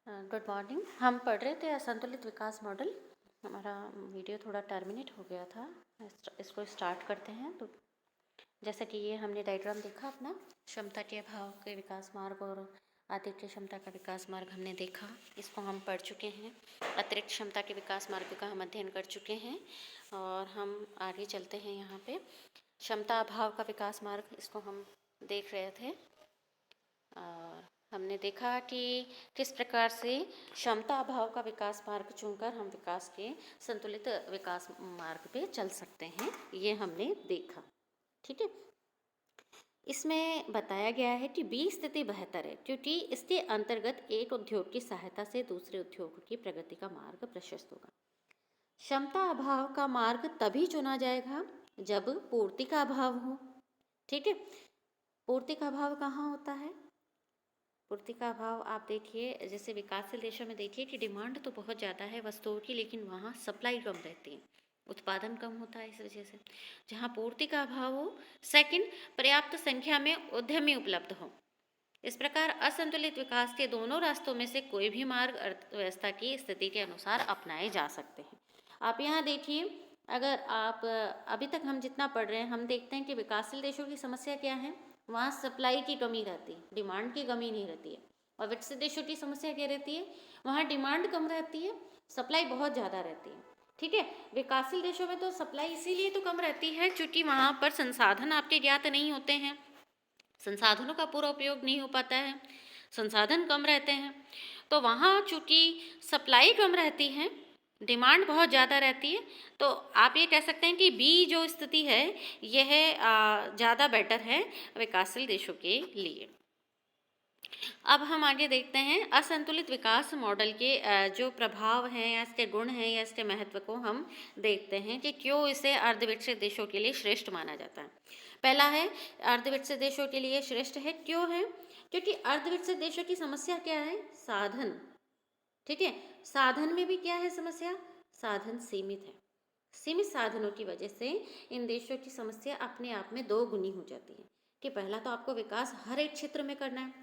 Good morning. हम पढ़ रहे थे असंतुलित विकास मॉडल। हमारा वीडियो थोड़ा टर्मिनेट हो गया था। इसको स्टार्ट करते हैं। तो जैसे कि ये हमने डायग्राम देखा अपना, क्षमता के अभाव के विकास मार्ग और अतिरिक्त क्षमता का विकास मार्ग हमने देखा। इसको हम पढ़ चुके हैं। अतिरिक्त क्षमता के विकास मार्ग का हम अध्ययन कर चुके हैं और हम आगे चलते हैं। यहाँ पे क्षमता अभाव का विकास मार्ग, इसको हम देख रहे थे और हमने देखा कि किस प्रकार से क्षमता अभाव का विकास मार्ग चुनकर हम विकास के संतुलित विकास मार्ग पे चल सकते हैं। ये हमने देखा, ठीक है। इसमें बताया गया है कि बी स्थिति बेहतर है क्योंकि इसके अंतर्गत एक उद्योग की सहायता से दूसरे उद्योग की प्रगति का मार्ग प्रशस्त होगा। क्षमता अभाव का मार्ग तभी चुना जाएगा जब पूर्ति का अभाव हो, ठीक है। पूर्ति का अभाव कहाँ होता है? पूर्ति का अभाव आप देखिए, जैसे विकासशील देशों में देखिए कि डिमांड तो बहुत ज़्यादा है वस्तुओं की, लेकिन वहाँ सप्लाई कम रहती है, उत्पादन कम होता है। इस वजह से जहाँ पूर्ति का अभाव हो, सेकंड पर्याप्त संख्या में उद्यमी उपलब्ध हो। इस प्रकार असंतुलित विकास के दोनों रास्तों में से कोई भी मार्ग अर्थव्यवस्था की स्थिति के अनुसार अपनाए जा सकते हैं। आप यहाँ देखिए, अगर आप अभी तक हम जितना पढ़ रहे हैं, हम देखते हैं कि विकासशील देशों की समस्या क्या है, वहाँ सप्लाई की कमी रहती है, डिमांड की कमी नहीं रहती है। और विकसित देशों की समस्या क्या रहती है, वहाँ डिमांड कम रहती है, सप्लाई बहुत ज़्यादा रहती है, ठीक है। विकासशील देशों में तो सप्लाई इसीलिए तो कम रहती है क्योंकि वहाँ पर संसाधन आपके ज्ञात नहीं होते हैं, संसाधनों का पूरा उपयोग नहीं हो पाता है, संसाधन कम रहते हैं। तो वहाँ चूँकि सप्लाई कम रहती है, डिमांड बहुत ज़्यादा रहती है, तो आप ये कह सकते हैं कि बी जो स्थिति है यह ज़्यादा बेटर है विकासशील देशों के लिए। अब हम आगे देखते हैं असंतुलित विकास मॉडल के जो प्रभाव हैं या इसके गुण हैं या इसके महत्व को हम देखते हैं कि क्यों इसे अर्धविकसित देशों के लिए श्रेष्ठ माना जाता है। पहला है, अर्धविकसित देशों के लिए श्रेष्ठ है। क्यों है? क्योंकि अर्धविकसित देशों की समस्या क्या है? साधन, ठीक है। साधन में भी क्या है समस्या? साधन सीमित है। सीमित साधनों की वजह से इन देशों की समस्या अपने आप में दो गुनी हो जाती है कि पहला तो आपको विकास हर एक क्षेत्र में करना है,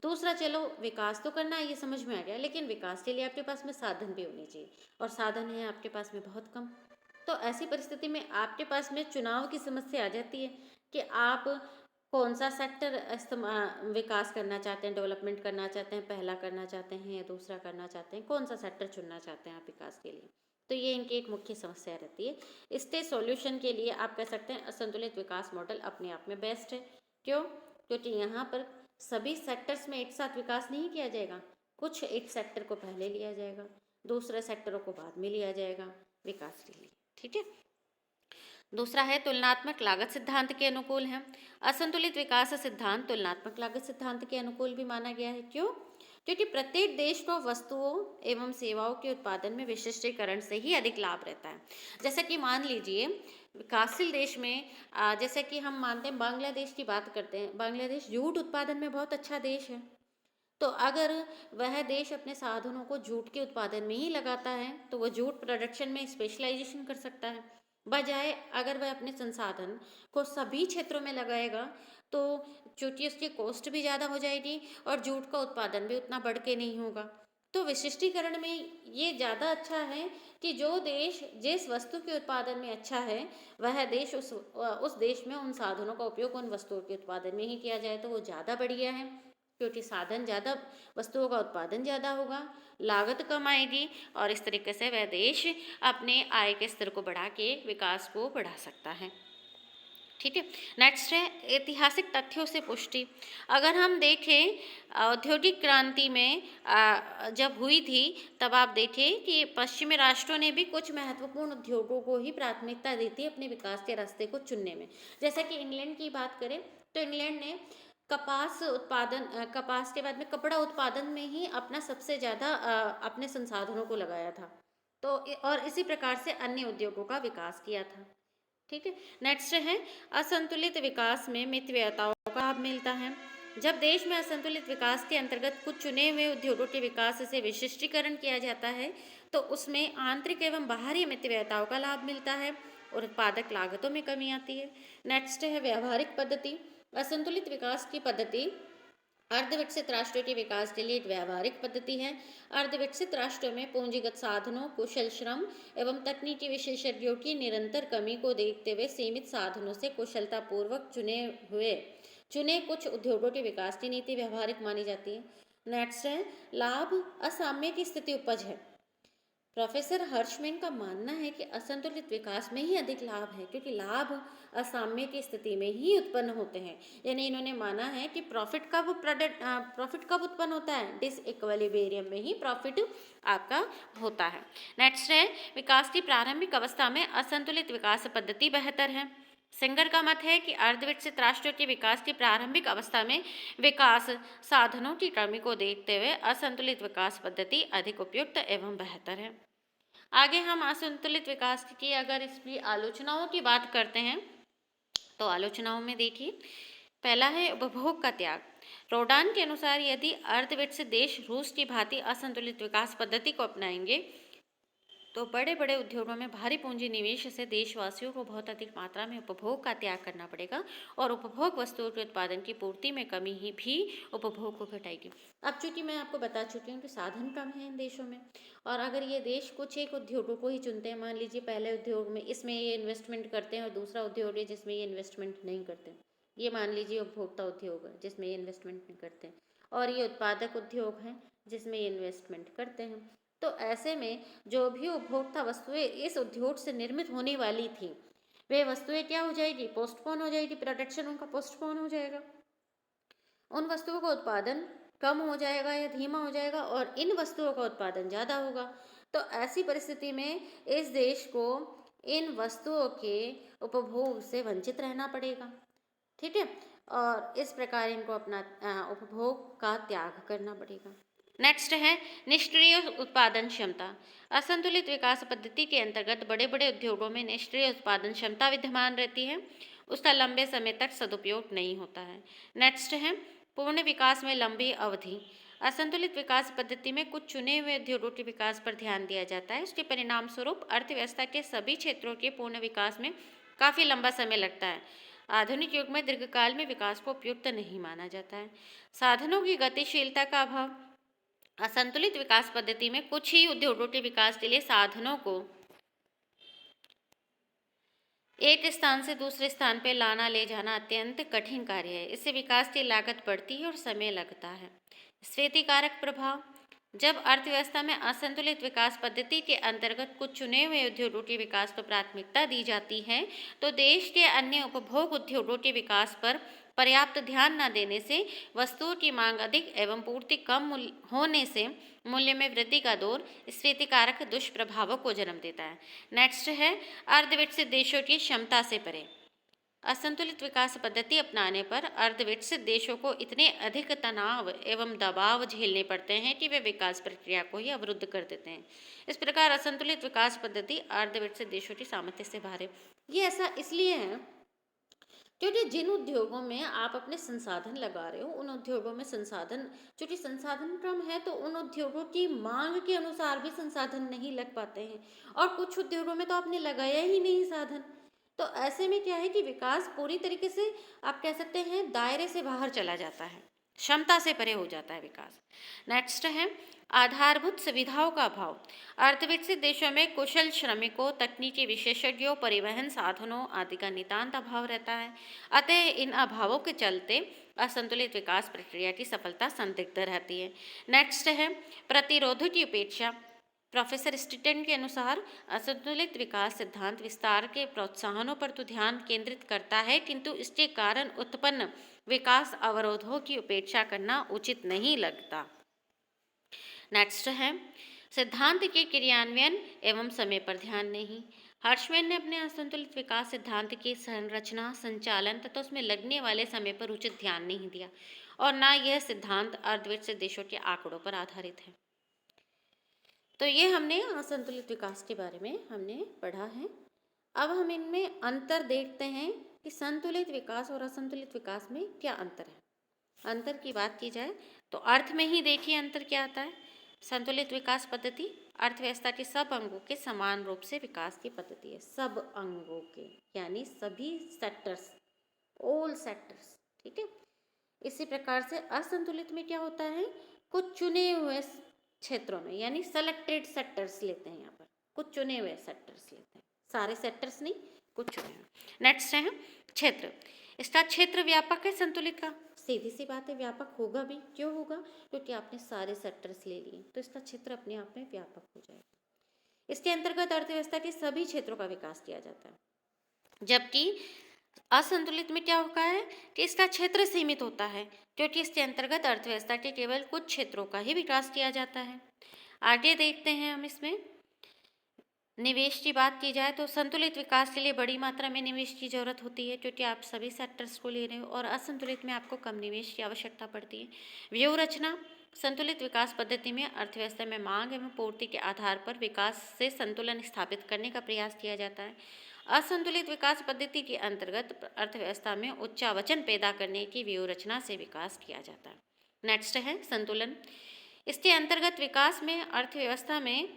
दूसरा चलो विकास तो करना है, ये समझ में आ गया, लेकिन विकास के लिए आपके पास में साधन भी होने चाहिए और साधन है आपके पास में बहुत कम। तो ऐसी परिस्थिति में आपके पास में चुनाव की समस्या आ जाती है कि आप कौन सा सेक्टर विकास करना चाहते हैं, डेवलपमेंट करना चाहते हैं, पहला करना चाहते हैं या दूसरा करना चाहते हैं, कौन सा सेक्टर चुनना चाहते हैं आप विकास के लिए। तो ये इनकी एक मुख्य समस्या रहती है। इसके सॉल्यूशन के लिए आप कह सकते हैं असंतुलित विकास मॉडल अपने आप में बेस्ट है। क्यों? क्योंकि यहाँ पर सभी सेक्टर्स में एक साथ विकास नहीं किया जाएगा, कुछ एक सेक्टर को पहले लिया जाएगा, दूसरे सेक्टरों को बाद में लिया जाएगा विकास के लिए, ठीक है। दूसरा है तुलनात्मक लागत सिद्धांत के अनुकूल है। असंतुलित विकास सिद्धांत तुलनात्मक लागत सिद्धांत के अनुकूल भी माना गया है। क्यों? क्योंकि प्रत्येक देश को वस्तुओं एवं सेवाओं के उत्पादन में विशिष्टीकरण से ही अधिक लाभ रहता है। जैसे कि मान लीजिए विकासशील देश में जैसे कि हम मानते हैं, बांग्लादेश की बात करते हैं, बांग्लादेश जूट उत्पादन में बहुत अच्छा देश है। तो अगर वह देश अपने साधनों को जूट के उत्पादन में ही लगाता है तो वह जूट प्रोडक्शन में स्पेशलाइजेशन कर सकता है, बजाय अगर वह अपने संसाधन को सभी क्षेत्रों में लगाएगा तो चूंकि उसकी कॉस्ट भी ज़्यादा हो जाएगी और जूट का उत्पादन भी उतना बढ़ के नहीं होगा। तो विशिष्टीकरण में ये ज़्यादा अच्छा है कि जो देश जिस वस्तु के उत्पादन में अच्छा है वह देश उस देश में उन साधनों का उपयोग उन वस्तुओं के उत्पादन में ही किया जाए तो वो ज़्यादा बढ़िया है, क्योंकि साधन ज़्यादा, वस्तुओं का उत्पादन ज़्यादा होगा, लागत कम आएगी और इस तरीके से वह देश अपने आय के स्तर को बढ़ा के विकास को बढ़ा सकता है, ठीक है। नेक्स्ट है ऐतिहासिक तथ्यों से पुष्टि। अगर हम देखें औद्योगिक क्रांति में जब हुई थी तब आप देखें कि पश्चिमी राष्ट्रों ने भी कुछ महत्वपूर्ण उद्योगों को ही प्राथमिकता दी थी अपने विकास के रास्ते को चुनने में। जैसे कि इंग्लैंड की बात करें तो इंग्लैंड ने कपास उत्पादन, कपास के बाद में कपड़ा उत्पादन में ही अपना सबसे ज़्यादा अपने संसाधनों को लगाया था। तो और इसी प्रकार से अन्य उद्योगों का विकास किया था, ठीक है। नेक्स्ट है असंतुलित विकास में मितव्ययताओं का लाभ मिलता है। जब देश में असंतुलित विकास के अंतर्गत कुछ चुने हुए उद्योगों के विकास से विशिष्टीकरण किया जाता है तो उसमें आंतरिक एवं बाहरी मितव्ययताओं का लाभ मिलता है और उत्पादक लागतों में कमी आती है। नेक्स्ट है व्यवहारिक पद्धति। असंतुलित विकास की पद्धति अर्धविकसित राष्ट्रों के विकास के लिए एक व्यावहारिक पद्धति है। अर्धविकसित राष्ट्रों में पूंजीगत साधनों, कुशल श्रम एवं तकनीकी विशेषज्ञों की निरंतर कमी को देखते हुए सीमित साधनों से कुशलतापूर्वक चुने कुछ उद्योगों के विकास की नीति व्यावहारिक मानी जाती है। नेक्स्ट है लाभ असाम्य की स्थिति उपज है। प्रोफेसर हर्षमैन का मानना है कि असंतुलित विकास में ही अधिक लाभ है, क्योंकि लाभ असाम्य की स्थिति में ही उत्पन्न होते हैं। यानी इन्होंने माना है कि प्रॉफिट कब उत्पन्न होता है, डिसइक्विलिब्रियम में ही प्रॉफिट आपका होता है। नेक्स्ट है विकास की प्रारंभिक अवस्था में असंतुलित विकास पद्धति बेहतर है। सिंगर का मत है कि अर्धविकसित राष्ट्रों के विकास की प्रारंभिक अवस्था में विकास साधनों की कमी को देखते हुए असंतुलित विकास पद्धति अधिक उपयुक्त एवं बेहतर है। आगे हम असंतुलित विकास की अगर इसकी आलोचनाओं की बात करते हैं तो आलोचनाओं में देखिए, पहला है उपभोग का त्याग। रोडान के अनुसार यदि अर्धविकसित देश रूस की भांति असंतुलित विकास पद्धति को अपनाएंगे तो बड़े बड़े उद्योगों में भारी पूंजी निवेश से देशवासियों को बहुत अधिक मात्रा में उपभोग का त्याग करना पड़ेगा और उपभोग वस्तुओं के उत्पादन की पूर्ति में कमी ही भी उपभोग को घटाएगी। अब चूंकि मैं आपको बता चुकी हूँ कि साधन कम है इन देशों में, और अगर ये देश कुछ एक उद्योगों को ही चुनते हैं, मान लीजिए पहले उद्योग में इसमें ये इन्वेस्टमेंट करते हैं और दूसरा उद्योग है जिसमें ये इन्वेस्टमेंट नहीं करते, ये मान लीजिए उपभोक्ता उद्योग है जिसमें ये इन्वेस्टमेंट नहीं करते, और ये उत्पादक उद्योग हैं जिसमें ये इन्वेस्टमेंट करते हैं, तो ऐसे में जो भी उपभोक्ता वस्तुएं इस उद्योग से निर्मित होने वाली थी वे वस्तुएं क्या हो जाएगी, पोस्टपोन हो जाएगी, प्रोडक्शन उनका पोस्टपोन हो जाएगा, उन वस्तुओं का उत्पादन कम हो जाएगा या धीमा हो जाएगा और इन वस्तुओं का उत्पादन ज़्यादा होगा। तो ऐसी परिस्थिति में इस देश को इन वस्तुओं के उपभोग से वंचित रहना पड़ेगा, ठीक है, और इस प्रकार इनको अपना उपभोग का त्याग करना पड़ेगा। नेक्स्ट है निष्क्रिय उत्पादन क्षमता। असंतुलित विकास पद्धति के अंतर्गत बड़े बड़े उद्योगों में निष्क्रिय उत्पादन क्षमता विद्यमान रहती है, उसका लंबे समय तक सदुपयोग नहीं होता है। नेक्स्ट है पूर्ण विकास में लंबी अवधि। असंतुलित विकास पद्धति में कुछ चुने हुए उद्योगों के विकास पर ध्यान दिया जाता है, उसके परिणाम स्वरूप अर्थव्यवस्था के सभी क्षेत्रों के पूर्ण विकास में काफ़ी लंबा समय लगता है। आधुनिक युग में दीर्घकाल में विकास को उपयुक्त नहीं माना जाता है। साधनों की गतिशीलता का अभाव। असंतुलित विकास पद्धति में कुछ ही उद्योगों के विकास के लिए साधनों को एक स्थान से दूसरे स्थान पर लाना ले जाना अत्यंत कठिन कार्य है, इससे विकास की लागत बढ़ती है और समय लगता है। स्फीतिकारक प्रभाव। जब अर्थव्यवस्था में असंतुलित विकास पद्धति के अंतर्गत कुछ चुने हुए उद्योगों के विकास को प्राथमिकता दी जाती है तो देश के अन्य उपभोग उद्योगों के विकास पर पर्याप्त ध्यान न देने से वस्तुओं की मांग अधिक एवं पूर्ति कम होने से मूल्य में वृद्धि का दौर स्फीतिकारक दुष्प्रभावों को जन्म देता है। नेक्स्ट है अर्धविकसित देशों की क्षमता से परे। असंतुलित विकास पद्धति अपनाने पर अर्धविकसित देशों को इतने अधिक तनाव एवं दबाव झेलने पड़ते हैं कि वे विकास प्रक्रिया को ही अवरुद्ध कर देते हैं। इस प्रकार असंतुलित विकास पद्धति अर्धविकसित देशों की सामर्थ्य से बाहर है। ये ऐसा इसलिए है क्योंकि जिन उद्योगों में आप अपने संसाधन लगा रहे हो उन उद्योगों में चूँकि संसाधन कम है तो उन उद्योगों की मांग के अनुसार भी संसाधन नहीं लग पाते हैं, और कुछ उद्योगों में तो आपने लगाया ही नहीं साधन, तो ऐसे में क्या है कि विकास पूरी तरीके से आप कह सकते हैं दायरे से बाहर चला जाता है, क्षमता से परे हो जाता है विकास। नेक्स्ट है आधारभूत सुविधाओं का अभाव। अर्थविकसित देशों में कुशल श्रमिकों, तकनीकी विशेषज्ञों, परिवहन साधनों आदि का नितांत अभाव रहता है, अतः इन अभावों के चलते असंतुलित विकास प्रक्रिया की सफलता संदिग्ध रहती है। नेक्स्ट है प्रतिरोधों की उपेक्षा। प्रोफेसर स्टिटन के अनुसार असंतुलित विकास सिद्धांत विस्तार के प्रोत्साहनों पर तो ध्यान केंद्रित करता है, किंतु इसके कारण उत्पन्न विकास अवरोधों की उपेक्षा करना उचित नहीं लगता। नेक्स्ट है सिद्धांत के क्रियान्वयन एवं समय पर ध्यान नहीं। हर्षमैन ने अपने असंतुलित विकास सिद्धांत की संरचना, संचालन तथा उसमें लगने वाले समय पर उचित ध्यान नहीं दिया, और न यह सिद्धांत अर्धविकसित देशों के आंकड़ों पर आधारित है। तो ये हमने असंतुलित विकास के बारे में हमने पढ़ा है। अब हम इनमें अंतर देखते हैं कि संतुलित विकास और असंतुलित विकास में क्या अंतर है। अंतर की बात की जाए तो अर्थ में ही देखिए अंतर क्या आता है। संतुलित विकास पद्धति अर्थव्यवस्था के सब अंगों के समान रूप से विकास की पद्धति है, सब अंगों के यानी सभी सेक्टर्स, ऑल सेक्टर्स, ठीक है। इसी प्रकार से असंतुलित में क्या होता है, कुछ चुने हुए क्षेत्रों में, यानी सेलेक्टेड सेक्टर्स लेते हैं, यहाँ पर कुछ चुने हुए सेक्टर्स लेते हैं, सारे सेक्टर्स नहीं, कुछ चुने हुए। नेक्स्ट है क्षेत्र। इसका क्षेत्र व्यापक है संतुलित का, सीधी सी बात है, व्यापक होगा भी। क्यों होगा? क्योंकि आपने सारे सेक्टर्स ले लिए, तो इसका क्षेत्र अपने आप में व्यापक हो जाएगा। इसके अंतर्गत अर्थव्यवस्था के सभी क्षेत्रों का विकास किया जाता है, जबकि असंतुलित में क्या होता है कि इसका क्षेत्र सीमित होता है, क्योंकि इसके अंतर्गत अर्थव्यवस्था के केवल कुछ क्षेत्रों का ही विकास किया जाता है। आगे देखते हैं हम इसमें निवेश की बात की जाए तो संतुलित विकास के लिए बड़ी मात्रा में निवेश की जरूरत होती है, क्योंकि आप सभी सेक्टर्स को ले रहे हो, और असंतुलित में आपको कम निवेश की आवश्यकता पड़ती है। व्यूह रचना। संतुलित विकास पद्धति में अर्थव्यवस्था में मांग एवं पूर्ति के आधार पर विकास से संतुलन स्थापित करने का प्रयास किया जाता है। असंतुलित विकास पद्धति के अंतर्गत अर्थव्यवस्था में उच्चावचन पैदा करने की व्यूह रचना से विकास किया जाता है। नेक्स्ट है संतुलन। इसके अंतर्गत विकास में अर्थव्यवस्था में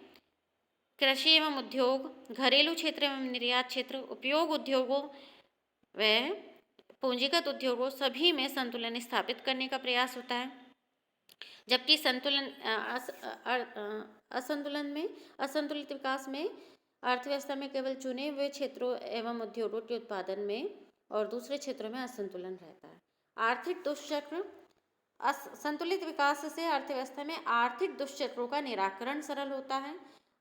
कृषि एवं उद्योग, घरेलू क्षेत्र एवं निर्यात क्षेत्र, उपयोग उद्योगों व पूंजीगत उद्योगों सभी में संतुलन स्थापित करने का प्रयास होता है। जबकि असंतुलित विकास में अर्थव्यवस्था में केवल चुने हुए क्षेत्रों एवं उद्योगों के उत्पादन में और दूसरे क्षेत्रों में असंतुलन रहता है। आर्थिक दुष्चक्र। संतुलित विकास से अर्थव्यवस्था में आर्थिक दुष्चक्रों का निराकरण सरल होता है।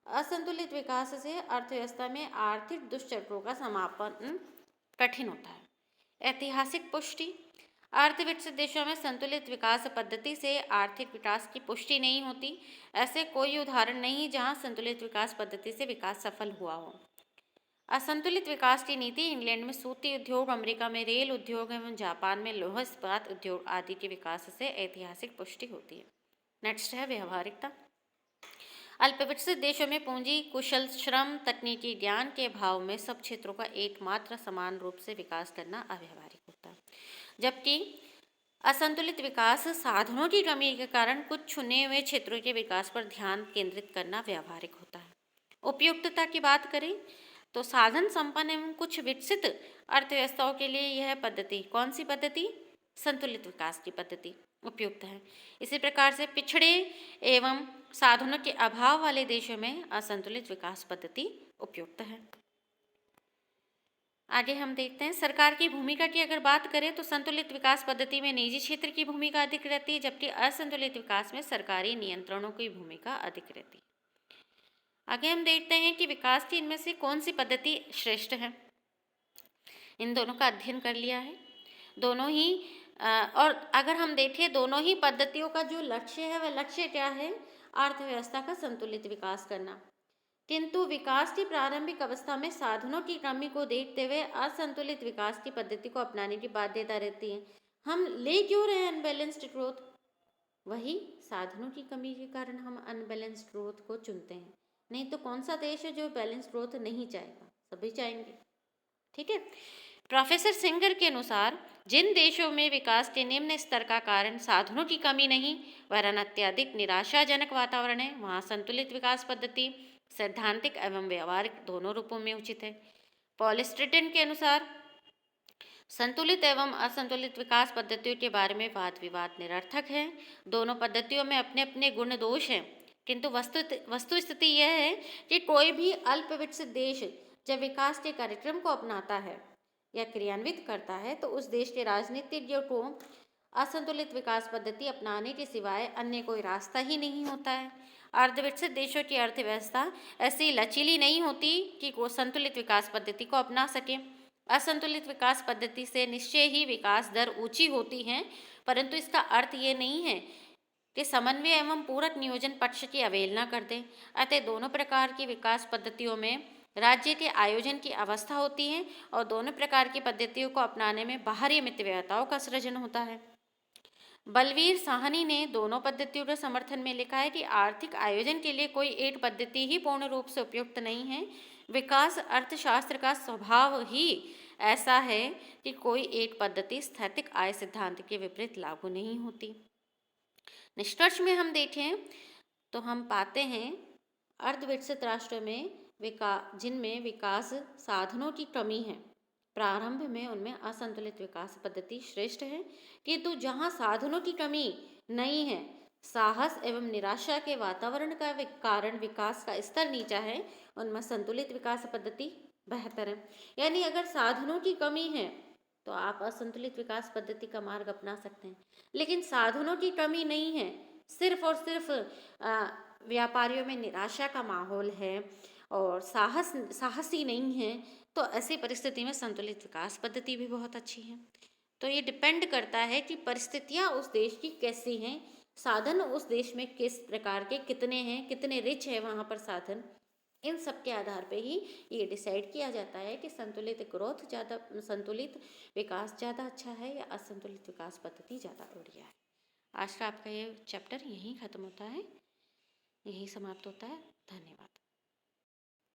असंतुलित विकास से अर्थव्यवस्था में आर्थिक दुष्चक्रों का समापन कठिन होता है। ऐतिहासिक पुष्टि। अर्थविकसित देशों में संतुलित विकास पद्धति से आर्थिक विकास की पुष्टि नहीं होती। ऐसे कोई उदाहरण नहीं जहां संतुलित विकास पद्धति से विकास सफल हुआ हो। असंतुलित विकास की नीति इंग्लैंड में सूती उद्योग, अमेरिका में रेल उद्योग एवं जापान में लौह इस्पात उद्योग आदि के विकास से ऐतिहासिक पुष्टि होती है। नेक्स्ट है व्यवहारिकता। अल्पविकसित देशों में पूंजी, कुशल श्रम, तकनीकी ज्ञान के अभाव में सब क्षेत्रों का एकमात्र समान रूप से विकास करना अव्यवहारिक होता है। जबकि असंतुलित विकास साधनों की कमी के कारण कुछ चुने हुए क्षेत्रों के विकास पर ध्यान केंद्रित करना व्यावहारिक होता है। उपयुक्तता की बात करें तो साधन संपन्न एवं कुछ विकसित अर्थव्यवस्थाओं के लिए यह पद्धति, कौन सी पद्धति? संतुलित विकास की पद्धति उपयुक्त है। इसी प्रकार से पिछड़े एवं साधनों के अभाव वाले देशों में असंतुलित विकास पद्धति उपयुक्त है। आगे हम देखते हैं सरकार की भूमिका की अगर बात करें तो संतुलित विकास पद्धति में निजी क्षेत्र की भूमिका अधिक रहती है, जबकि असंतुलित विकास में सरकारी नियंत्रणों की भूमिका अधिक रहती है। आगे हम देखते हैं कि विकास की इनमें से कौन सी पद्धति श्रेष्ठ है। इन दोनों का अध्ययन कर लिया है। दोनों ही और अगर हम देखें दोनों ही पद्धतियों का जो लक्ष्य है वह लक्ष्य क्या है? अर्थव्यवस्था का संतुलित विकास करना। किंतु विकास की प्रारंभिक अवस्था में साधनों की कमी को देखते हुए असंतुलित विकास की पद्धति को अपनाने की बाध्यता रहती है। हम ले क्यों रहे हैं अनबैलेंस्ड ग्रोथ? वही साधनों की कमी के कारण हम अनबैलेंस्ड ग्रोथ को चुनते हैं। नहीं तो कौन सा देश है जो बैलेंस ग्रोथ नहीं चाहेगा? सभी चाहेंगे। ठीक है। प्रोफेसर सिंगर के अनुसार जिन देशों में विकास के निम्न स्तर का कारण साधनों की कमी नहीं वरन अत्यधिक निराशाजनक वातावरण है, वहाँ संतुलित विकास पद्धति सैद्धांतिक एवं व्यवहारिक दोनों रूपों में उचित है। पॉल स्ट्रिटन के अनुसार संतुलित एवं असंतुलित विकास पद्धतियों के बारे में वाद विवाद निरर्थक है। दोनों पद्धतियों में अपने अपने गुण दोष हैं, किंतु वस्तुस्थिति यह है कि कोई भी अल्प विकसित देश जब विकास के कार्यक्रम को अपनाता है या क्रियान्वित करता है तो उस देश के राजनीतिज्ञों को असंतुलित विकास पद्धति अपनाने के सिवाय अन्य कोई रास्ता ही नहीं होता है। अर्धविकसित देशों की अर्थव्यवस्था ऐसी लचीली नहीं होती कि वो संतुलित विकास पद्धति को अपना सके। असंतुलित विकास पद्धति से निश्चय ही विकास दर ऊंची होती है, परंतु इसका अर्थ ये नहीं है कि समन्वय एवं पूरक नियोजन पक्ष की अवहेलना कर दें। अतः दोनों प्रकार की विकास पद्धतियों में राज्य के आयोजन की अवस्था होती है और दोनों प्रकार की पद्धतियों को अपनाने में बाहरी मितव्ययताओं का सृजन होता है। बलवीर साहनी ने दोनों पद्धतियों के समर्थन में लिखा है कि आर्थिक आयोजन के लिए कोई एक पद्धति ही पूर्ण रूप से उपयुक्त नहीं है। विकास अर्थशास्त्र का स्वभाव ही ऐसा है कि कोई एक पद्धति स्थैतिक आय सिद्धांत के विपरीत लागू नहीं होती। निष्कर्ष में हम देखें तो हम पाते हैं अर्धविकसित राष्ट्र में जिनमें विकास साधनों की कमी है, प्रारंभ में उनमें असंतुलित विकास पद्धति श्रेष्ठ है, किंतु जहाँ साधनों की कमी नहीं है, साहस एवं निराशा के वातावरण का कारण विकास का स्तर नीचा है, उनमें संतुलित विकास पद्धति बेहतर है। यानी अगर साधनों की कमी है तो आप असंतुलित विकास पद्धति का मार्ग अपना सकते हैं, लेकिन साधनों की कमी नहीं है, सिर्फ और सिर्फ व्यापारियों में निराशा का माहौल है और साहसी नहीं है, तो ऐसी परिस्थिति में संतुलित विकास पद्धति भी बहुत अच्छी है। तो ये डिपेंड करता है कि परिस्थितियाँ उस देश की कैसी हैं, साधन उस देश में किस प्रकार के कितने हैं, कितने रिच है वहाँ पर साधन, इन सब के आधार पे ही ये डिसाइड किया जाता है कि संतुलित विकास ज़्यादा अच्छा है या असंतुलित विकास पद्धति ज़्यादा बढ़िया है। आज का आपका ये चैप्टर यहीं ख़त्म होता है, यहीं समाप्त होता है। धन्यवाद।